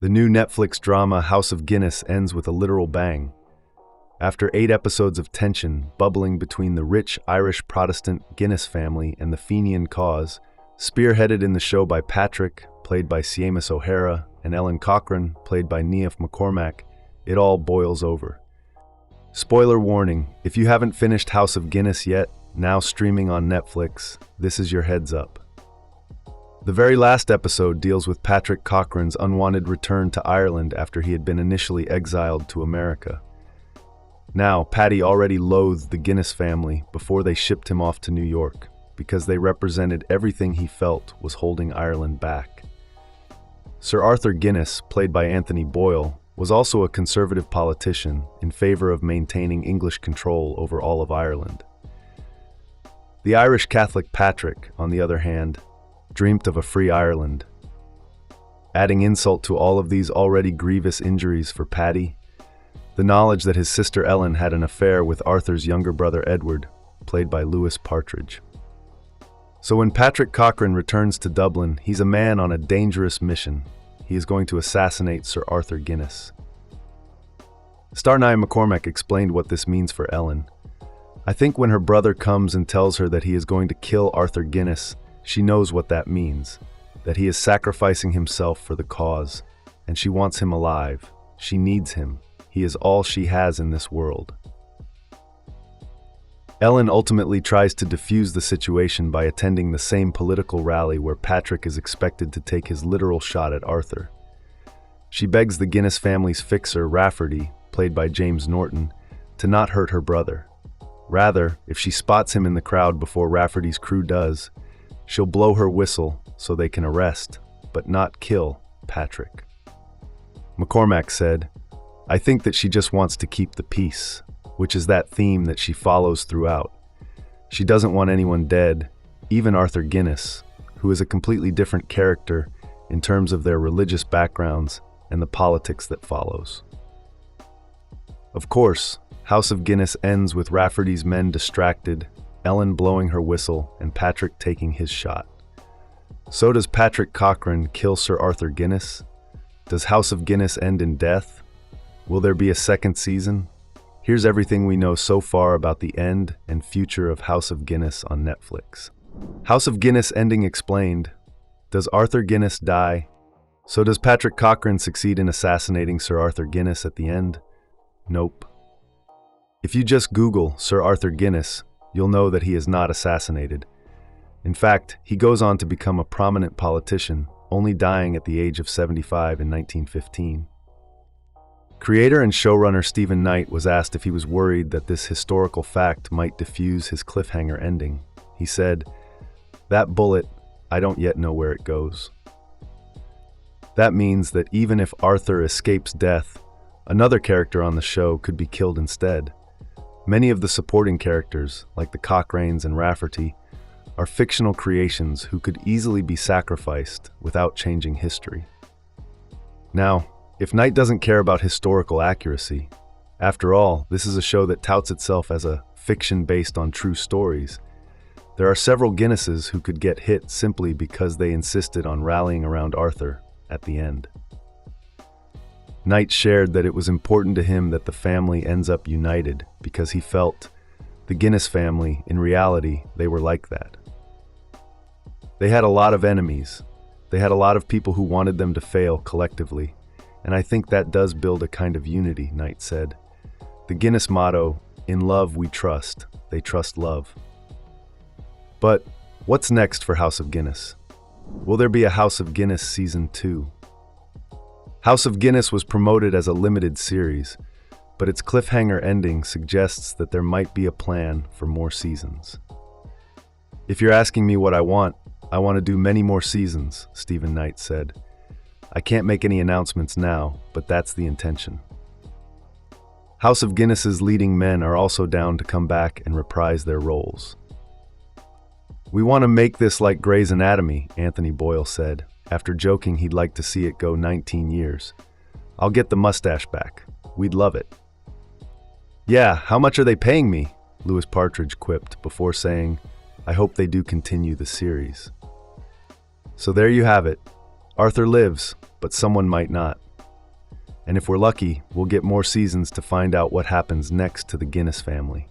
The new Netflix drama House of Guinness ends with a literal bang. After 8 episodes of tension bubbling between the rich Irish Protestant Guinness family and the Fenian cause, spearheaded in the show by Patrick, played by Seamus O'Hara, and Ellen Cochrane, played by Niamh McCormack, it all boils over. Spoiler warning, if you haven't finished House of Guinness yet, now streaming on Netflix, this is your heads up. The very last episode deals with Patrick Cochrane's unwanted return to Ireland after he had been initially exiled to America. Now, Paddy already loathed the Guinness family before they shipped him off to New York, because they represented everything he felt was holding Ireland back. Sir Arthur Guinness, played by Anthony Boyle, was also a conservative politician in favor of maintaining English control over all of Ireland. The Irish Catholic Patrick, on the other hand, dreamt of a free Ireland. Adding insult to all of these already grievous injuries for Paddy, the knowledge that his sister Ellen had an affair with Arthur's younger brother Edward, played by Lewis Partridge. So when Patrick Cochrane returns to Dublin, he's a man on a dangerous mission. He is going to assassinate Sir Arthur Guinness. Star Niamh McCormack explained what this means for Ellen. I think when her brother comes and tells her that he is going to kill Arthur Guinness, she knows what that means, that he is sacrificing himself for the cause, and she wants him alive. She needs him. He is all she has in this world. Ellen ultimately tries to defuse the situation by attending the same political rally where Patrick is expected to take his literal shot at Arthur. She begs the Guinness family's fixer, Rafferty, played by James Norton, to not hurt her brother. Rather, if she spots him in the crowd before Rafferty's crew does, she'll blow her whistle so they can arrest, but not kill, Patrick. McCormack said, I think that she just wants to keep the peace, which is that theme that she follows throughout. She doesn't want anyone dead, even Arthur Guinness, who is a completely different character in terms of their religious backgrounds and the politics that follows. Of course, House of Guinness ends with Rafferty's men distracted, Ellen blowing her whistle, and Patrick taking his shot. So does Patrick Cochrane kill Sir Arthur Guinness? Does House of Guinness end in death? Will there be a second season? Here's everything we know so far about the end and future of House of Guinness on Netflix. House of Guinness ending explained. Does Arthur Guinness die? So does Patrick Cochrane succeed in assassinating Sir Arthur Guinness at the end? Nope. If you just Google Sir Arthur Guinness, you'll know that he is not assassinated. In fact, he goes on to become a prominent politician, only dying at the age of 75 in 1915. Creator and showrunner Stephen Knight was asked if he was worried that this historical fact might diffuse his cliffhanger ending. He said, "That bullet, I don't yet know where it goes." That means that even if Arthur escapes death, another character on the show could be killed instead. Many of the supporting characters, like the Cochranes and Rafferty, are fictional creations who could easily be sacrificed without changing history. Now, if Knight doesn't care about historical accuracy, after all, this is a show that touts itself as a fiction based on true stories, there are several Guinnesses who could get hit simply because they insisted on rallying around Arthur at the end. Knight shared that it was important to him that the family ends up united because he felt the Guinness family, in reality, they were like that. They had a lot of enemies. They had a lot of people who wanted them to fail collectively, and I think that does build a kind of unity, Knight said. The Guinness motto, "In love we trust, they trust love." But what's next for House of Guinness? Will there be a House of Guinness Season 2? House of Guinness was promoted as a limited series, but its cliffhanger ending suggests that there might be a plan for more seasons. If you're asking me what I want to do many more seasons, Stephen Knight said. I can't make any announcements now, but that's the intention. House of Guinness's leading men are also down to come back and reprise their roles. We want to make this like Grey's Anatomy, Anthony Boyle said, after joking he'd like to see it go 19 years. I'll get the mustache back. We'd love it. Yeah, how much are they paying me? Lewis Partridge quipped before saying, I hope they do continue the series. So there you have it. Arthur lives, but someone might not. And if we're lucky, we'll get more seasons to find out what happens next to the Guinness family.